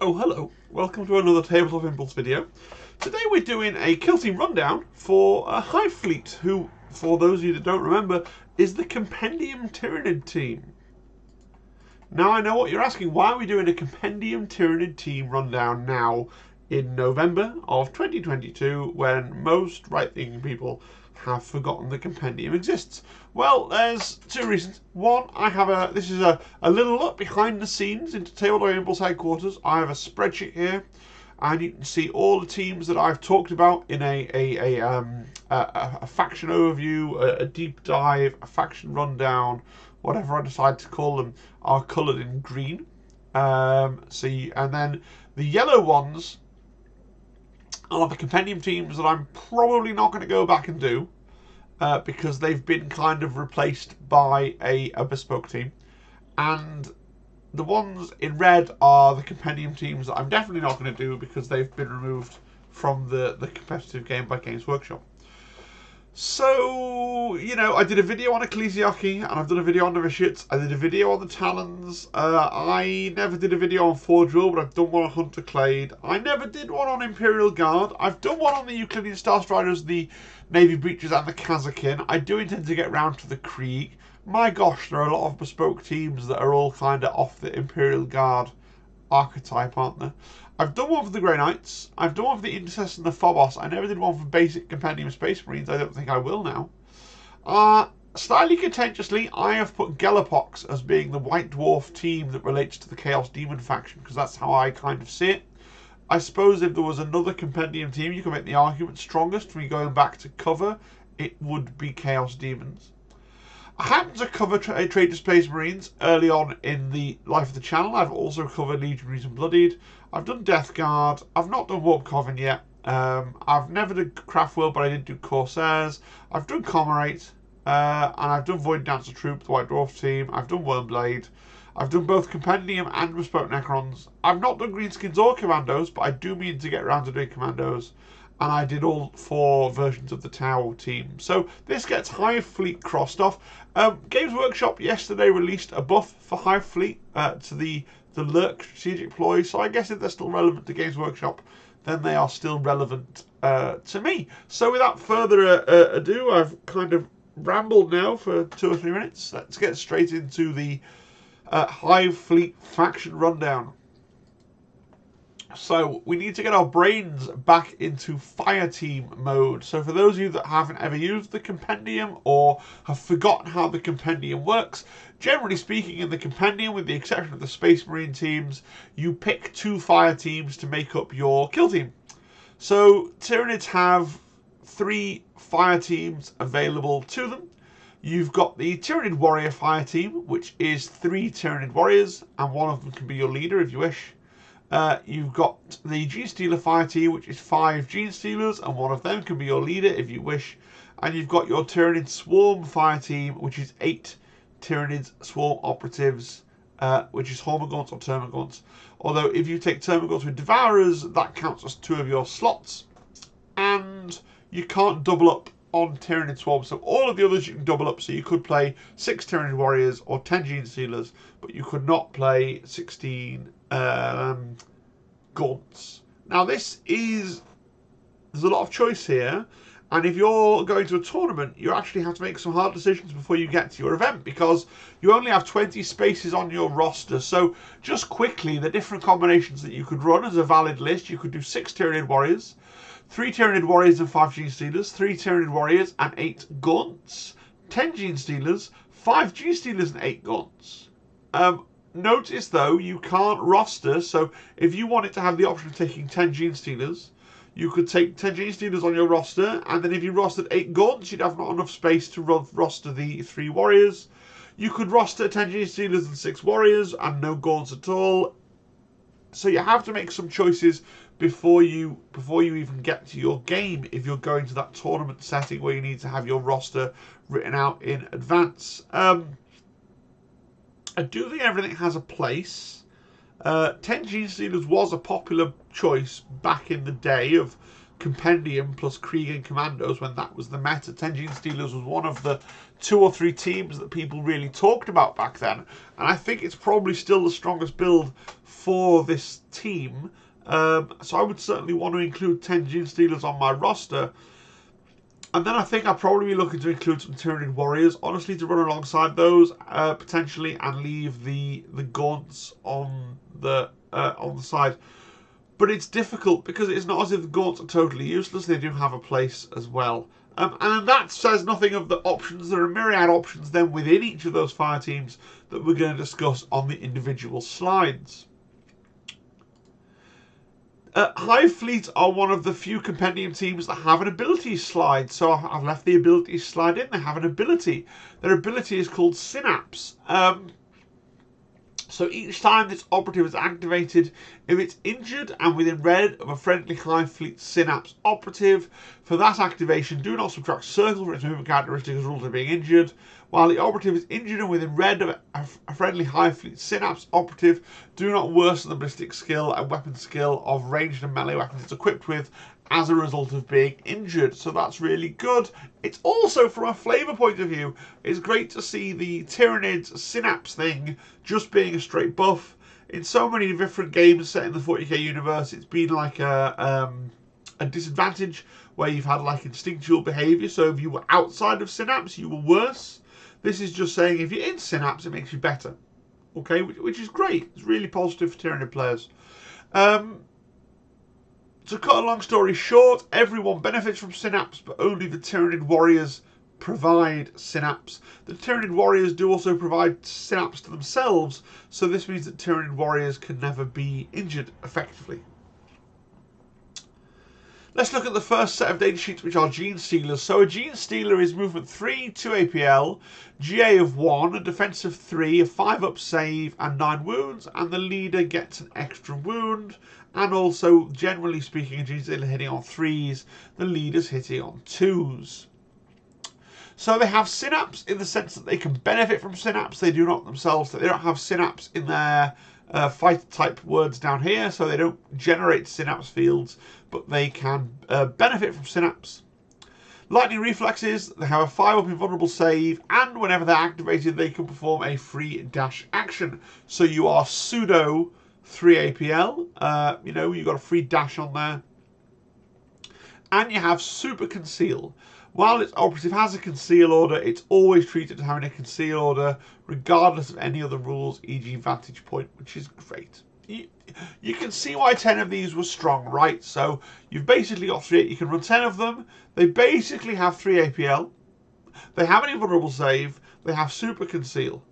Oh, hello. Welcome to another Tables of Impulse video. Today we're doing a kill team rundown for a Hive fleet, who, for those of you that don't remember, is the Compendium Tyranid team. Now I know what you're asking, why are we doing a Compendium Tyranid team rundown now in November of 2022 when most right-thinking people have forgotten the Compendium exists? Well, there's two reasons. One, this is a little look behind the scenes into Table of Impulse headquarters. I have a spreadsheet here, and you can see all the teams that I've talked about in a faction overview, a deep dive, a faction rundown, whatever I decide to call them, are coloured in green. And then the yellow ones are the Compendium teams that I'm probably not going to go back and do because they've been kind of replaced by a bespoke team. And the ones in red are the Compendium teams that I'm definitely not going to do because they've been removed from the competitive game by Games Workshop. So, you know, I did a video on Ecclesiarchy, and I've done a video on Novitiates. I did a video on the Talons. I never did a video on Forge Will, but I've done one on Hunter Clade. I never did one on Imperial Guard. I've done one on the Euclidean Star Striders, the Navy Breaches, and the Kazakin. I do intend to get round to the Krieg. My gosh, there are a lot of bespoke teams that are all kind of off the Imperial Guard archetype, aren't there? I've done one for the Grey Knights. I've done one for the Intercessors and the Phobos. I never did one for basic Compendium Space Marines. I don't think I will now. Slightly contentiously, I have put Galapox as being the White Dwarf team that relates to the Chaos Demon faction, because that's how I kind of see it. I suppose if there was another Compendium team, you could make the argument strongest for me going back to cover, it would be Chaos Demons. I happen to cover Traitor Space Marines early on in the life of the channel. I've also covered Legionaries and Bloodied. I've done Death Guard. I've not done Warp Coven yet. I've never done Craft World, but I did do Corsairs. I've done Commerate. And I've done Void Dancer Troop, the White Dwarf team. I've done Wormblade. I've done both Compendium and Bespoke Necrons. I've not done Greenskins or Commandos, but I do mean to get around to doing Commandos. And I did all 4 versions of the Tau team. So this gets Hive Fleet crossed off. Games Workshop yesterday released a buff for Hive Fleet to the Lurk strategic ploy. So I guess if they're still relevant to Games Workshop, then they are still relevant to me. So without further ado, I've kind of rambled now for 2 or 3 minutes. Let's get straight into the Hive Fleet faction rundown. So we need to get our brains back into fire team mode. So for those of you that haven't ever used the Compendium or have forgotten how the Compendium works, generally speaking in the Compendium, with the exception of the Space Marine teams, you pick 2 fire teams to make up your kill team. So Tyranids have 3 fire teams available to them. You've got the Tyranid Warrior fire team, which is 3 Tyranid Warriors, and one of them can be your leader if you wish. You've got the Genestealer fire team, which is 5 Genestealers, and one of them can be your leader if you wish. And you've got your Tyranid Swarm fire team, which is 8 Tyranid Swarm operatives, which is Hormagaunts or Termagaunts. Although if you take Termagaunts with Devourers, that counts as 2 of your slots. And you can't double up on Tyranid Swarm, so all of the others you can double up. So you could play 6 Tyranid Warriors or 10 Genestealers, but you could not play 16 Gaunts. Now there's a lot of choice here, and if you're going to a tournament, you actually have to make some hard decisions before you get to your event, because you only have 20 spaces on your roster. So just quickly, the different combinations that you could run as a valid list: you could do 6 Tyranid Warriors, 3 Tyranid Warriors and 5 Genestealers, 3 Tyranid Warriors and 8 Gaunts, 10 Genestealers, 5 Genestealers and 8 Gaunts. Notice though, you can't roster, so if you wanted to have the option of taking 10 Genestealers, you could take 10 Genestealers on your roster, and then if you rostered 8 Gaunts, you'd have not enough space to roster the 3 Warriors. You could roster 10 Genestealers and 6 Warriors, and no Gaunts at all. So you have to make some choices before you even get to your game if you're going to that tournament setting where you need to have your roster written out in advance. I do think everything has a place. 10 Genestealers was a popular choice back in the day of Compendium plus Krieg and Commandos when that was the meta. 10 Genestealers was one of the 2 or 3 teams that people really talked about back then. And I think it's probably still the strongest build for this team. So I would certainly want to include 10 Genestealers on my roster. And then I think I'll probably be looking to include some Tyranid warriors, honestly, to run alongside those, potentially, and leave the gaunts on the side. But it's difficult because it's not as if the gaunts are totally useless. They do have a place as well. And that says nothing of the options. There are myriad options then within each of those fire teams that we're going to discuss on the individual slides. Hive fleets are one of the few Compendium teams that have an ability slide. So I've left the ability slide in. They have an ability. Their ability is called Synapse. So each time this operative is activated, if it's injured and within red of a friendly Hive fleet Synapse operative, for that activation, do not subtract circle for its movement characteristic as a result of being injured. While the operative is injured and within red of a friendly Hive fleet Synapse operative, do not worsen the ballistic skill and weapon skill of ranged and melee weapons it's equipped with as a result of being injured. So that's really good. It's also, from a flavour point of view, it's great to see the Tyranids Synapse thing just being a straight buff. In so many different games set in the 40k universe, it's been like a disadvantage where you've had like instinctual behaviour. So if you were outside of Synapse, you were worse. This is just saying if you're in Synapse, it makes you better. Okay, which is great. It's really positive for Tyranid players. To cut a long story short, everyone benefits from Synapse, but only the Tyranid warriors provide Synapse. The Tyranid warriors do also provide Synapse to themselves, so this means that Tyranid warriors can never be injured effectively. Let's look at the first set of data sheets, which are Genestealers. So a Genestealer is movement 3, 2 APL, GA of 1, a defense of 3, a 5-up save, and 9 wounds, and the leader gets an extra wound. And also, generally speaking, a Genestealer hitting on 3s, the leader's hitting on 2s. So they have Synapse in the sense that they can benefit from Synapse. They do not themselves, they don't have Synapse in their fight type words down here, so they don't generate Synapse fields, but they can benefit from Synapse. Lightning reflexes, they have a 5-up invulnerable save, and whenever they're activated, they can perform a free dash action. So you are pseudo 3 APL, you know, you've got a free dash on there. And you have super conceal. While its operative has a conceal order, it's always treated as having a conceal order, regardless of any other rules, e.g. vantage point, which is great. You can see why 10 of these were strong, right? So you've basically got 3, you can run 10 of them. They basically have 3 APL. They have an invulnerable save. They have super conceal.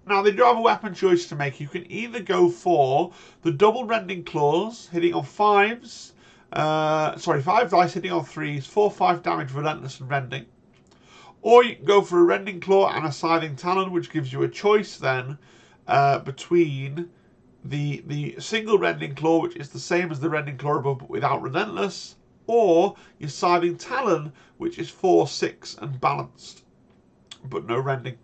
Now, they do have a weapon choice to make. You can either go for the double rending claws, hitting on 5s, 5 dice hitting on 3s, 4/5 damage, relentless and rending. Or you can go for a rending claw and a scything talon, which gives you a choice then between the single rending claw, which is the same as the rending claw above but without relentless, or your scything talon, which is 4, 6 and balanced, but no rending.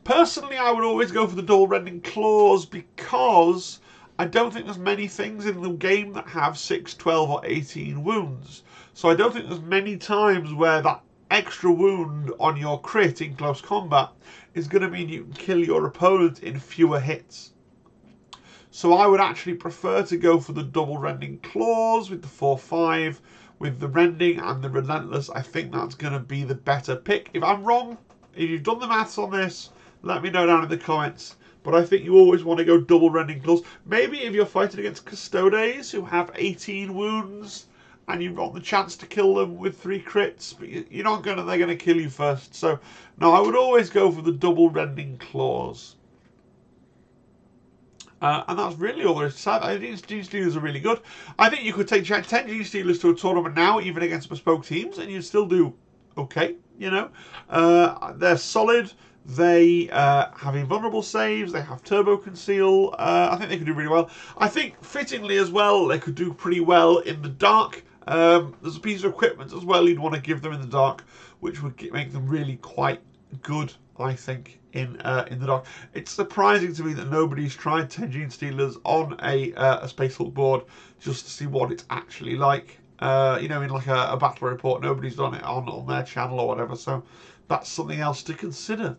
Personally, I would always go for the double rending claws because I don't think there's many things in the game that have 6, 12 or 18 wounds. So I don't think there's many times where that extra wound on your crit in close combat is going to mean you can kill your opponent in fewer hits. So I would actually prefer to go for the double rending claws with the 4/5, with the rending and the relentless. I think that's going to be the better pick. If I'm wrong, if you've done the maths on this, let me know down in the comments. But I think you always want to go double rending claws. Maybe if you're fighting against Custodes who have 18 wounds and you've got the chance to kill them with 3 crits, but you're not gonna, they're gonna kill you first. So no, I would always go for the double rending claws. And that's really all there is to say. I think Genestealers are really good. I think you could take 10 Genestealers to a tournament now, even against bespoke teams, and you'd still do okay, you know. They're solid. They have invulnerable saves. They have turbo conceal. I think they could do really well. I think, fittingly as well, they could do pretty well in the dark. There's a piece of equipment as well you'd want to give them in the dark, which would make them really quite good, I think, in the dark. It's surprising to me that nobody's tried 10 Genestealers on a Space Hulk board just to see what it's actually like. You know, in like a battle report, nobody's done it on their channel or whatever. So that's something else to consider.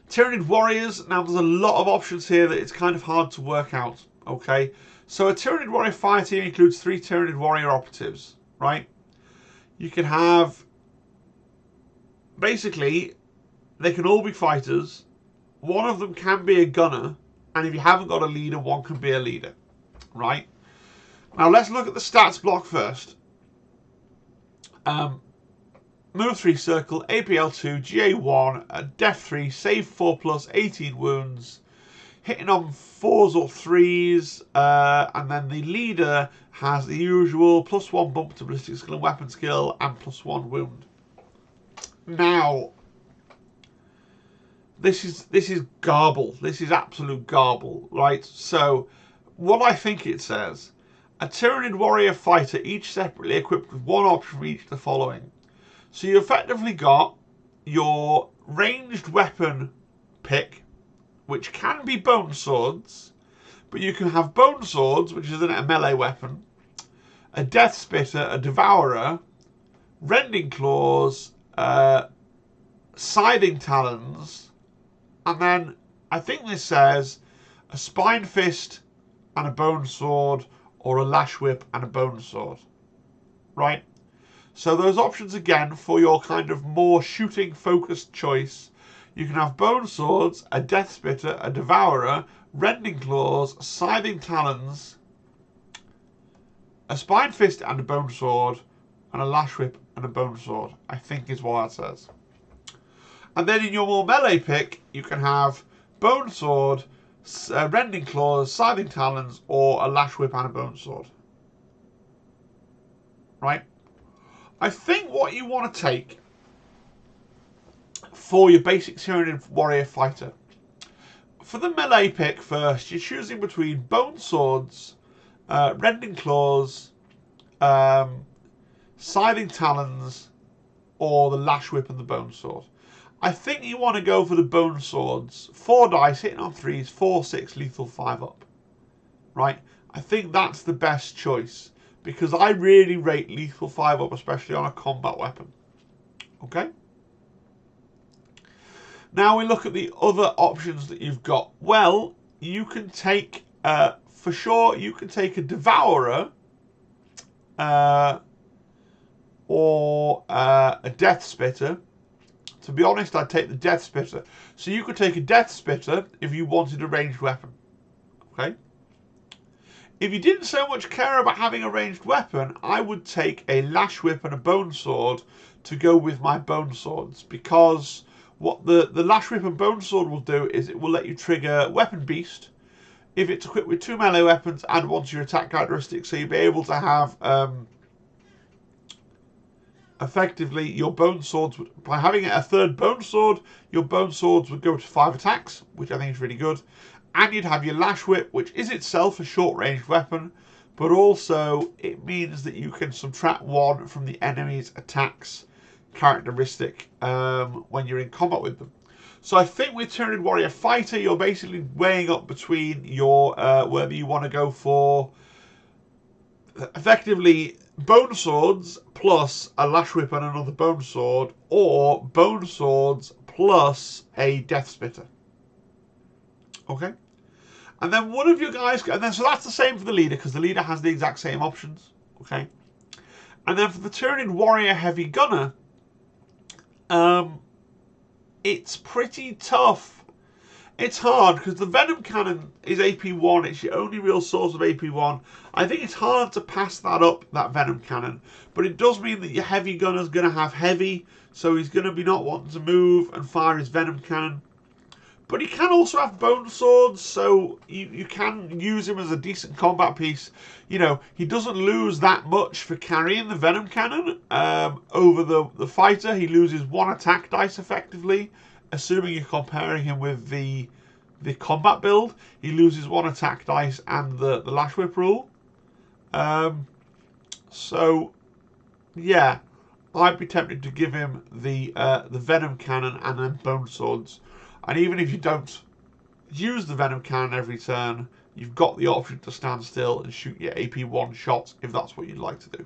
Tyranid warriors. Now, there's a lot of options here that it's kind of hard to work out. Okay, so a Tyranid warrior fire team includes 3 Tyranid warrior operatives, right? You can have, basically, they can all be fighters. One of them can be a gunner, and if you haven't got a leader, one can be a leader, right? Now let's look at the stats block first. Move 3 circle, APL 2, GA 1, Def 3, save 4+, 18 wounds, hitting on 4s or 3s, and then the leader has the usual +1 bump to ballistic skill and weapon skill, and +1 wound. Now, this is garble. This is absolute garble, right? So, what I think it says: a Tyranid warrior fighter, each separately equipped with one option for each of the following. So you effectively got your ranged weapon pick, which can be bone swords, but you can have bone swords, which is a melee weapon, a death spitter, a devourer, rending claws, scything talons, and then I think this says a spine fist and a bone sword, or a lash whip and a bone sword, right? So those options again for your kind of more shooting focused choice. You can have bone swords, a death spitter, a devourer, rending claws, scything talons, a spine fist and a bone sword, and a lash whip and a bone sword, I think is what that says. And then in your more melee pick, you can have bone sword, rending claws, scything talons, or a lash whip and a bone sword. Right? I think what you want to take for your basic Tyranid warrior fighter, for the melee pick first, you're choosing between bone swords, rending claws, scything talons, or the lash whip and the bone sword. I think you want to go for the bone swords. 4 dice, hitting on 3s, 4, 6, lethal 5 up. Right? I think that's the best choice, because I really rate lethal 5 up, especially on a combat weapon. Okay? Now we look at the other options that you've got. Well, you can take, for sure, you can take a devourer, or a death spitter. To be honest, I'd take the death spitter. So you could take a death spitter if you wanted a ranged weapon. Okay? If you didn't so much care about having a ranged weapon, I would take a lash whip and a bone sword to go with my bone swords, because what the lash whip and bone sword will do is it will let you trigger weapon beast if it's equipped with 2 melee weapons and one to your attack characteristic, so you'll be able to have effectively your bone swords, by having a 3rd bone sword, your bone swords would go to 5 attacks, which I think is really good. And you'd have your lash whip, which is itself a short range weapon, but also it means that you can subtract 1 from the enemy's attacks characteristic when you're in combat with them. So I think with Tyranid warrior fighter, you're basically weighing up between your whether you want to go for effectively bone swords plus a lash whip and another bone sword, or bone swords plus a death spitter. Okay? And then one of you guys, and then so that's the same for the leader, because the leader has the exact same options. Okay? And then for the Tyranid warrior heavy gunner, it's pretty tough. It's hard because the Venom Cannon is AP1. It's your only real source of AP1. I think it's hard to pass that up, that Venom Cannon. But it does mean that your heavy gunner's going to have heavy, so he's going to be not wanting to move and fire his Venom Cannon. But he can also have bone swords, so you can use him as a decent combat piece. You know, he doesn't lose that much for carrying the Venom Cannon over the fighter. He loses 1 attack dice effectively, assuming you're comparing him with the combat build. He loses 1 attack dice and the lash whip rule. So, yeah, I'd be tempted to give him the Venom Cannon and then bone swords. And even if you don't use the Venom Cannon every turn, you've got the option to stand still and shoot your AP1 shots if that's what you'd like to do.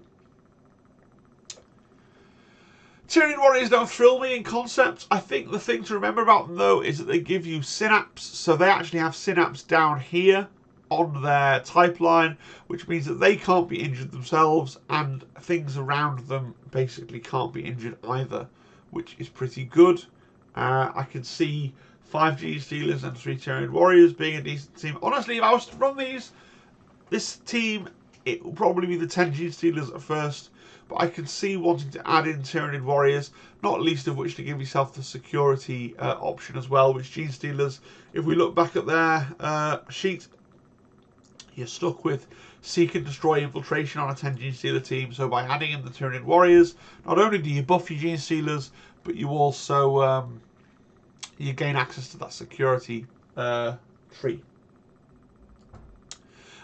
Tyranid Warriors don't thrill me in concept. I think the thing to remember about them, though, is that they give you Synapse. So they actually have Synapse down here on their type line, which means that they can't be injured themselves, and things around them basically can't be injured either, which is pretty good. I can see 5 Genestealers and 3 Tyranid Warriors being a decent team. Honestly, if I was to run this team, it will probably be the 10 Genestealers at first. But I can see wanting to add in Tyranid Warriors, not least of which to give yourself the security option as well, which Genestealers, if we look back at their sheet, you're stuck with Seek and Destroy Infiltration on a 10 Genestealer team. So by adding in the Tyranid Warriors, not only do you buff your Genestealers, but you also you gain access to that security tree.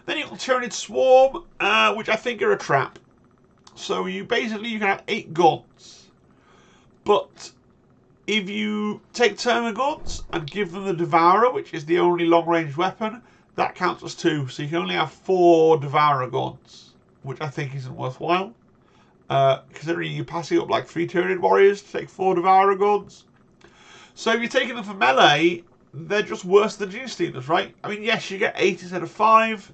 Then you've got Tyranid Swarm, which I think are a trap. So you can have 8 guns, but if you take Termagants and give them the Devourer, which is the only long-range weapon, that counts as 2. So you can only have 4 Devourer guns, which I think isn't worthwhile. Considering you're passing up like 3 Tyranid Warriors to take 4 Devourer guns. So if you're taking them for melee, they're just worse than Genestealers, right? I mean, yes, you get 8 instead of 5.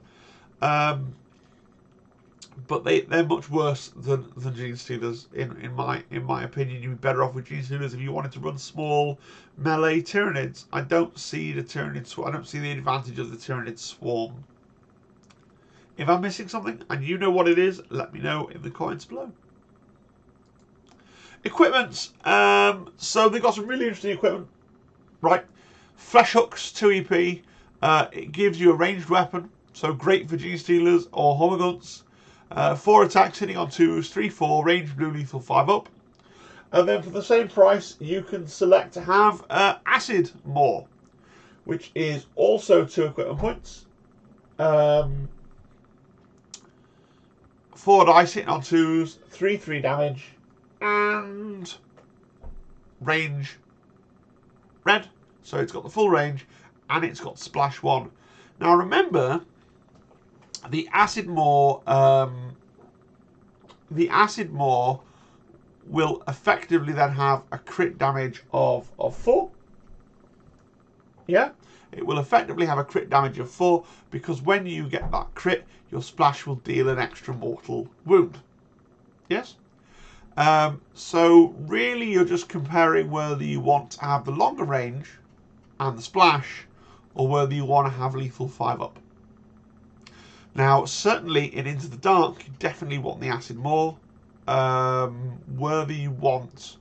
But they're much worse than Genestealers in my opinion. You'd be better off with Genestealers if you wanted to run small melee Tyranids. I don't see the Tyranid. I don't see the advantage of the Tyranid Swarm. If I'm missing something and you know what it is, let me know in the comments below. Equipment. So they've got some really interesting equipment, right? Flesh hooks 2 EP. It gives you a ranged weapon, so great for Genestealers or Homoguns. 4 attacks hitting on 2s, 3/4, range blue, lethal 5 up. And then for the same price, you can select to have Acid Maw, which is also 2 equipment points. 4 dice hitting on 2s, 3/3 damage, and range red. So it's got the full range, and it's got splash 1. Now remember, the Acid Maw will effectively then have a crit damage of 4. Yeah, it will effectively have a crit damage of 4 because when you get that crit, your splash will deal an extra mortal wound. Yes. So really, you're just comparing whether you want to have the longer range and the splash, or whether you want to have lethal 5 up. Now, certainly in Into the Dark, you definitely want the Acid Maw. Whether you want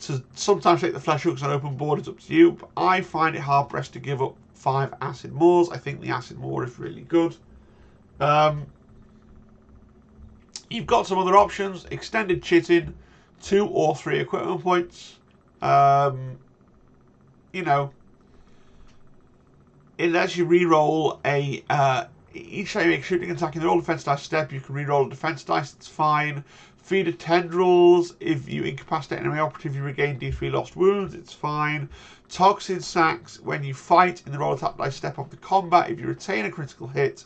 to sometimes take the flesh hooks on open board, it's up to you. But I find it hard pressed to give up 5 Acid Maws. I think the Acid Maw is really good. You've got some other options. Extended Chitting, 2 or 3 equipment points. You know, it lets you re-roll a... each time you make a shooting attack in the roll defense dice step, you can re-roll a defense dice, it's fine. Feed of Tendrils, if you incapacitate an enemy operative, you regain D3 lost wounds, it's fine. Toxin Sacks, when you fight in the roll attack dice step of the combat, if you retain a critical hit,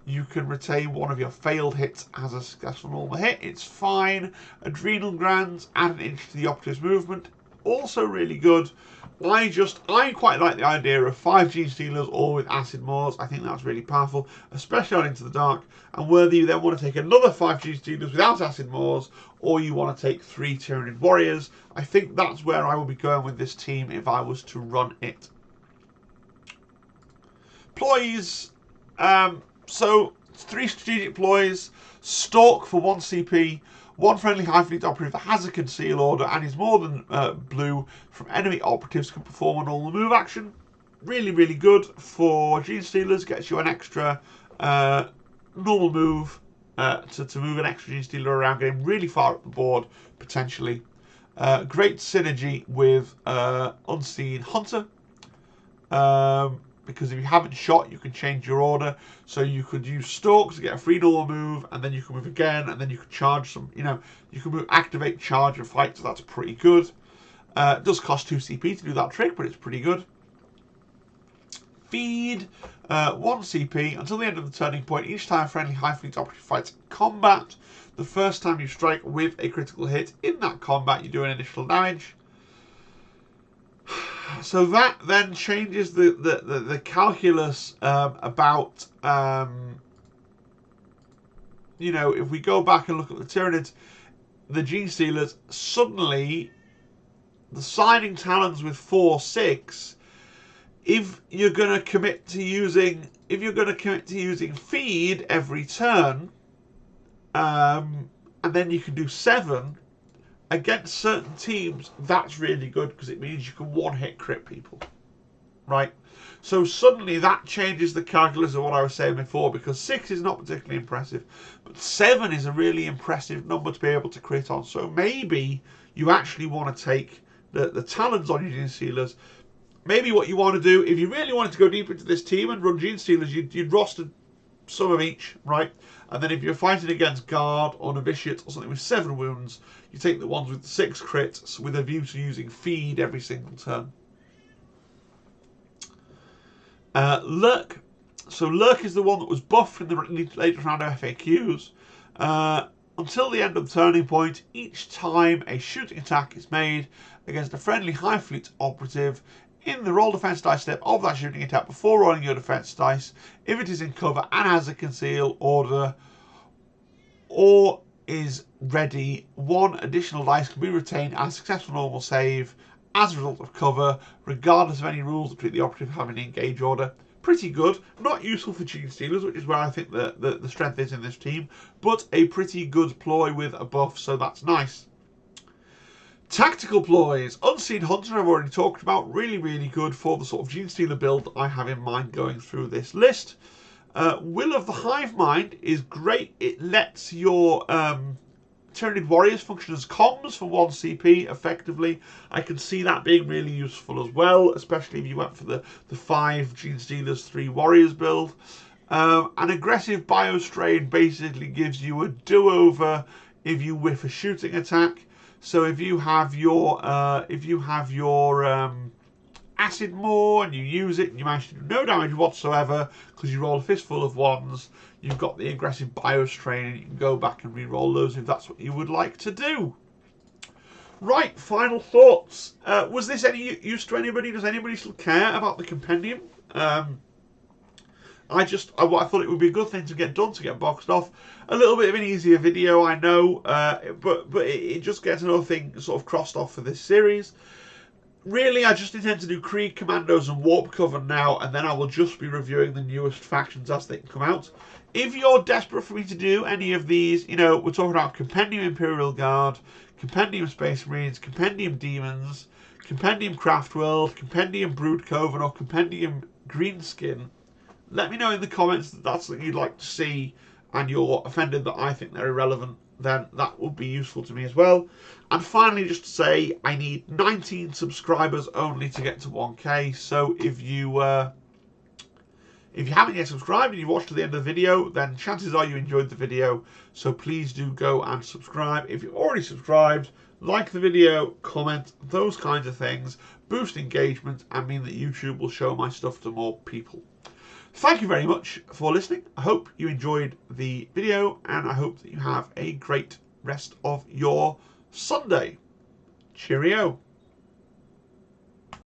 you can retain one of your failed hits as a successful normal hit, it's fine. Adrenal Glands, add an inch to the operative's movement, also really good. I quite like the idea of 5 Genestealers all with Acid Maws. I think that's really powerful, especially on Into the Dark. And whether you then want to take another 5 Genestealers without Acid Maws, or you want to take 3 Tyranid Warriors, I think that's where I will be going with this team if I was to run it. Ploys. So 3 strategic ploys. Stalk for 1 CP. 1 friendly Hive Fleet operative that has a conceal order and is more than blue from enemy operatives can perform a normal move action. Really, really good for Genestealers. Gets you an extra normal move to move an extra Genestealer around, getting really far up the board, potentially. Great synergy with Unseen Hunter. Because if you haven't shot, you can change your order. So you could use Stalk to get a free normal move, and then you can move again, and then you can charge some, you know, you can move, activate, charge, and fight, so that's pretty good. It does cost 2 CP to do that trick, but it's pretty good. Feed. 1 CP until the end of the turning point. Each time a friendly Hive fleet operative fights combat, the first time you strike with a critical hit in that combat, you do an initial damage. So that then changes the calculus about, you know, if we go back and look at the Tyranids, the Genestealers, suddenly the signing talons with 4/6, if you're going to commit to using feed every turn, and then you can do 7 against certain teams, that's really good because it means you can one-hit crit people, right? So suddenly that changes the calculus of what I was saying before, because 6 is not particularly impressive, but 7 is a really impressive number to be able to crit on. So maybe you actually want to take the talons on your Genestealers. Maybe what you want to do, if you really wanted to go deep into this team and run Genestealers, you'd roster some of each, right? And then if you're fighting against Guard or Novitiate or something with 7 wounds, you take the ones with 6 crits with a view to using feed every single turn. Lurk. So Lurk is the one that was buffed in the latest round of FAQs. Until the end of the turning point, each time a shooting attack is made against a friendly Hive fleet operative, in the roll defense dice step of that shooting attack before rolling your defense dice, if it is in cover and has a conceal order or is ready, 1 additional dice can be retained as successful normal save as a result of cover, regardless of any rules between the operative having an engage order. Pretty good. Not useful for Genestealers, which is where I think the strength is in this team, but a pretty good ploy with a buff, so that's nice. Tactical ploys. Unseen Hunter I've already talked about. Really, really good for the sort of Genestealer build I have in mind going through this list. Will of the Hive Mind is great. It lets your Tyranid warriors function as comms for 1 CP effectively. I can see that being really useful as well, especially if you went for the 5 Genestealers, 3 warriors build. An aggressive biostrain basically gives you a do-over if you whiff a shooting attack. So if you have your acid maw and you use it and you manage to do no damage whatsoever because you roll a fistful of 1s, you've got the aggressive biostrain and you can go back and re-roll those if that's what you would like to do. Right, final thoughts. Was this any use to anybody? Does anybody still care about the Compendium? I thought it would be a good thing to get done, to get boxed off. A little bit of an easier video, I know, but it just gets another thing sort of crossed off for this series. Really, I just intend to do Krieg, Commandos and Warp Cover now, and then I will just be reviewing the newest factions as they come out. If you're desperate for me to do any of these, you know, we're talking about Compendium Imperial Guard, Compendium Space Marines, Compendium Demons, Compendium Craftworld, Compendium Brood Coven, or Compendium Greenskin, let me know in the comments that that's something you'd like to see and you're offended that I think they're irrelevant, then that would be useful to me as well. And finally, just to say, I need 19 subscribers only to get to 1k, so if you haven't yet subscribed and you've watched to the end of the video, then chances are you enjoyed the video, so please do go and subscribe. If you've already subscribed, like the video, comment, those kinds of things, boost engagement and mean that YouTube will show my stuff to more people. Thank you very much for listening. I hope you enjoyed the video and I hope that you have a great rest of your Sunday. Cheerio.